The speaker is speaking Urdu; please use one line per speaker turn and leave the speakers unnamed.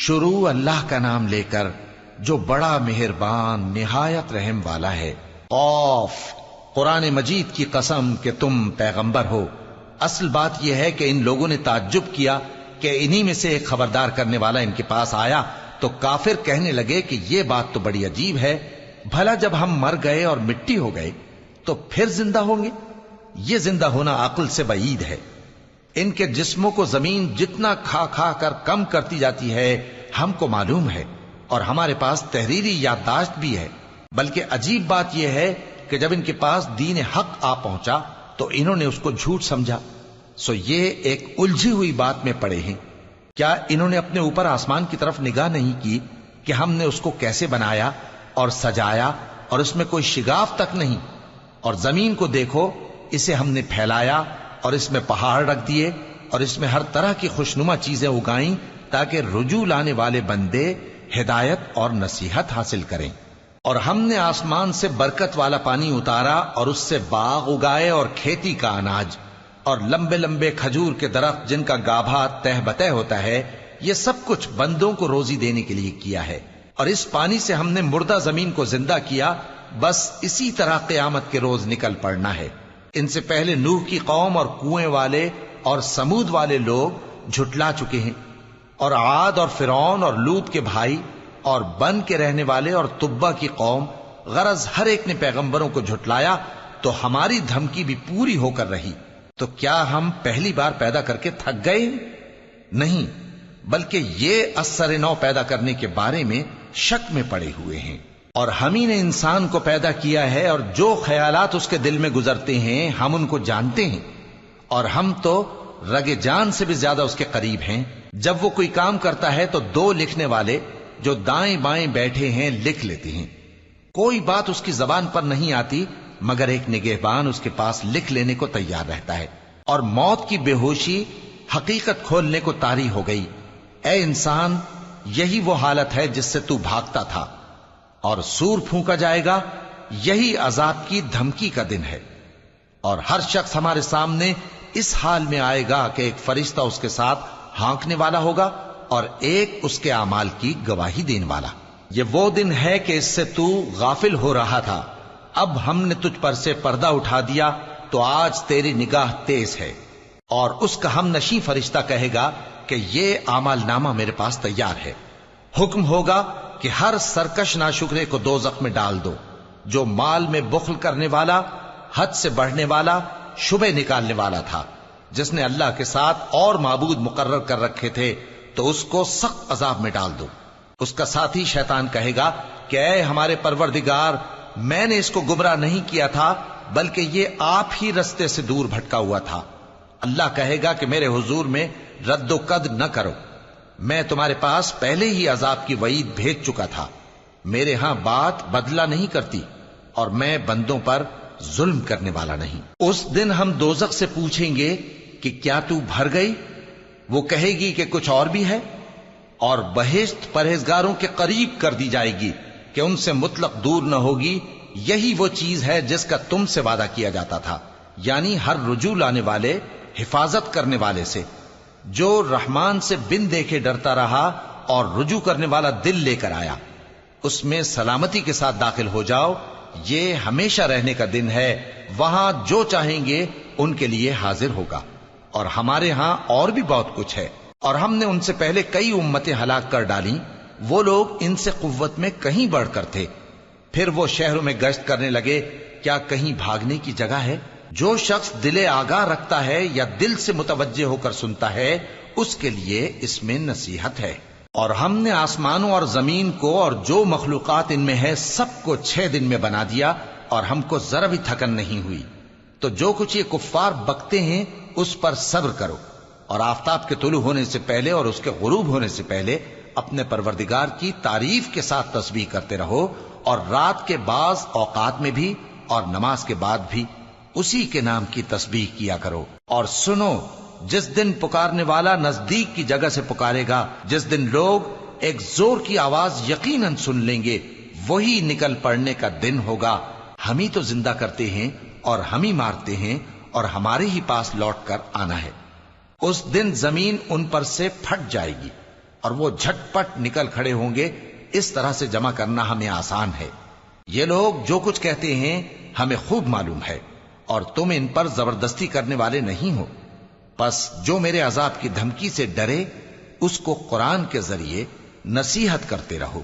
شروع اللہ کا نام لے کر جو بڑا مہربان نہایت رحم والا ہے۔ قاف، قرآن مجید کی قسم کہ تم پیغمبر ہو۔ اصل بات یہ ہے کہ ان لوگوں نے تعجب کیا کہ انہی میں سے ایک خبردار کرنے والا ان کے پاس آیا تو کافر کہنے لگے کہ یہ بات تو بڑی عجیب ہے، بھلا جب ہم مر گئے اور مٹی ہو گئے تو پھر زندہ ہوں گے؟ یہ زندہ ہونا عقل سے بعید ہے۔ ان کے جسموں کو زمین جتنا کھا کھا کر کم کرتی جاتی ہے ہم کو معلوم ہے، اور ہمارے پاس تحریری یادداشت بھی ہے۔ بلکہ عجیب بات یہ ہے کہ جب ان کے پاس دین حق آ پہنچا تو انہوں نے اس کو جھوٹ سمجھا۔ سو یہ ایک الجھی ہوئی بات میں پڑے ہیں۔ کیا انہوں نے اپنے اوپر آسمان کی طرف نگاہ نہیں کی کہ ہم نے اس کو کیسے بنایا اور سجایا، اور اس میں کوئی شگاف تک نہیں؟ اور زمین کو دیکھو، اسے ہم نے پھیلایا اور اس میں پہاڑ رکھ دیے اور اس میں ہر طرح کی خوشنما چیزیں اگائیں تاکہ رجوع لانے والے بندے ہدایت اور نصیحت حاصل کریں۔ اور ہم نے آسمان سے برکت والا پانی اتارا اور اس سے باغ اگائے اور کھیتی کا اناج اور لمبے لمبے کھجور کے درخت جن کا گابھا تہ بتہ ہوتا ہے، یہ سب کچھ بندوں کو روزی دینے کے لیے کیا ہے۔ اور اس پانی سے ہم نے مردہ زمین کو زندہ کیا، بس اسی طرح قیامت کے روز نکل پڑنا ہے۔ ان سے پہلے نوح کی قوم اور کنویں والے اور سمود والے لوگ جھٹلا چکے ہیں، اور عاد اور فرعون اور لوط کے بھائی اور بن کے رہنے والے اور تبا کی قوم، غرض ہر ایک نے پیغمبروں کو جھٹلایا تو ہماری دھمکی بھی پوری ہو کر رہی۔ تو کیا ہم پہلی بار پیدا کر کے تھک گئے؟ نہیں، بلکہ یہ اثر نو پیدا کرنے کے بارے میں شک میں پڑے ہوئے ہیں۔ اور ہم ہی نے انسان کو پیدا کیا ہے، اور جو خیالات اس کے دل میں گزرتے ہیں ہم ان کو جانتے ہیں، اور ہم تو رگ جان سے بھی زیادہ اس کے قریب ہیں۔ جب وہ کوئی کام کرتا ہے تو دو لکھنے والے جو دائیں بائیں بیٹھے ہیں لکھ لیتے ہیں۔ کوئی بات اس کی زبان پر نہیں آتی مگر ایک نگہبان اس کے پاس لکھ لینے کو تیار رہتا ہے۔ اور موت کی بے ہوشی حقیقت کھولنے کو طاری ہو گئی۔ اے انسان، یہی وہ حالت ہے جس سے تو بھاگتا تھا، اور سور پھونکا جائے گا، یہی عذاب کی دھمکی کا دن ہے۔ اور ہر شخص ہمارے سامنے اس حال میں آئے گا کہ ایک فرشتہ اس کے ساتھ ہانکنے والا ہوگا اور ایک اس کے اعمال کی گواہی دینے والا۔ یہ وہ دن ہے کہ اس سے تو غافل ہو رہا تھا، اب ہم نے تجھ پر سے پردہ اٹھا دیا تو آج تیری نگاہ تیز ہے۔ اور اس کا ہم نشیں فرشتہ کہے گا کہ یہ اعمال نامہ میرے پاس تیار ہے۔ حکم ہوگا کہ ہر سرکش ناشکرے کو دوزخ میں ڈال دو، جو مال میں بخل کرنے والا، حد سے بڑھنے والا، شبہ نکالنے والا تھا، جس نے اللہ کے ساتھ اور معبود مقرر کر رکھے تھے، تو اس کو سخت عذاب میں ڈال دو۔ اس کا ساتھی شیطان کہے گا کہ اے ہمارے پروردگار، میں نے اس کو گمراہ نہیں کیا تھا بلکہ یہ آپ ہی رستے سے دور بھٹکا ہوا تھا۔ اللہ کہے گا کہ میرے حضور میں رد و قد نہ کرو، میں تمہارے پاس پہلے ہی عذاب کی وعید بھیج چکا تھا۔ میرے ہاں بات بدلہ نہیں کرتی، اور میں بندوں پر ظلم کرنے والا نہیں۔ اس دن ہم دوزخ سے پوچھیں گے کہ کیا تو بھر گئی؟ وہ کہے گی کہ کچھ اور بھی ہے۔ اور بہشت پرہیزگاروں کے قریب کر دی جائے گی کہ ان سے مطلق دور نہ ہوگی۔ یہی وہ چیز ہے جس کا تم سے وعدہ کیا جاتا تھا، یعنی ہر رجوع لانے والے، حفاظت کرنے والے سے، جو رحمان سے بن دیکھے ڈرتا رہا اور رجوع کرنے والا دل لے کر آیا، اس میں سلامتی کے ساتھ داخل ہو جاؤ۔ یہ ہمیشہ رہنے کا دن ہے، وہاں جو چاہیں گے ان کے لیے حاضر ہوگا۔ اور ہمارے ہاں اور بھی بہت کچھ ہے، اور ہم نے ان سے پہلے کئی امتیں ہلاک کر ڈالیں، وہ لوگ ان سے قوت میں کہیں بڑھ کر تھے۔ پھر وہ شہروں میں گشت کرنے لگے، کیا کہیں بھاگنے کی جگہ ہے؟ جو شخص دل آگاہ رکھتا ہے یا دل سے متوجہ ہو کر سنتا ہے، اس کے لیے اس میں نصیحت ہے۔ اور ہم نے آسمانوں اور زمین کو اور جو مخلوقات ان میں ہے سب کو 6 دن میں بنا دیا، اور ہم کو ذرا بھی تھکن نہیں ہوئی۔ تو جو کچھ یہ کفار بکتے ہیں اس پر صبر کرو، اور آفتاب کے طلوع ہونے سے پہلے اور اس کے غروب ہونے سے پہلے اپنے پروردگار کی تعریف کے ساتھ تسبیح کرتے رہو، اور رات کے بعض اوقات میں بھی اور نماز کے بعد بھی اسی کے نام کی تسبیح کیا کرو۔ اور سنو، جس دن پکارنے والا نزدیک کی جگہ سے پکارے گا، جس دن لوگ ایک زور کی آواز یقیناً سن لیں گے، وہی نکل پڑنے کا دن ہوگا۔ ہم ہی تو زندہ کرتے ہیں اور ہم ہی مارتے ہیں، اور ہمارے ہی پاس لوٹ کر آنا ہے۔ اس دن زمین ان پر سے پھٹ جائے گی، اور وہ جھٹ پٹ نکل کھڑے ہوں گے، اس طرح سے جمع کرنا ہمیں آسان ہے۔ یہ لوگ جو کچھ کہتے ہیں ہمیں خوب معلوم ہے، اور تم ان پر زبردستی کرنے والے نہیں ہو۔ پس جو میرے عذاب کی دھمکی سے ڈرے اس کو قرآن کے ذریعے نصیحت کرتے رہو۔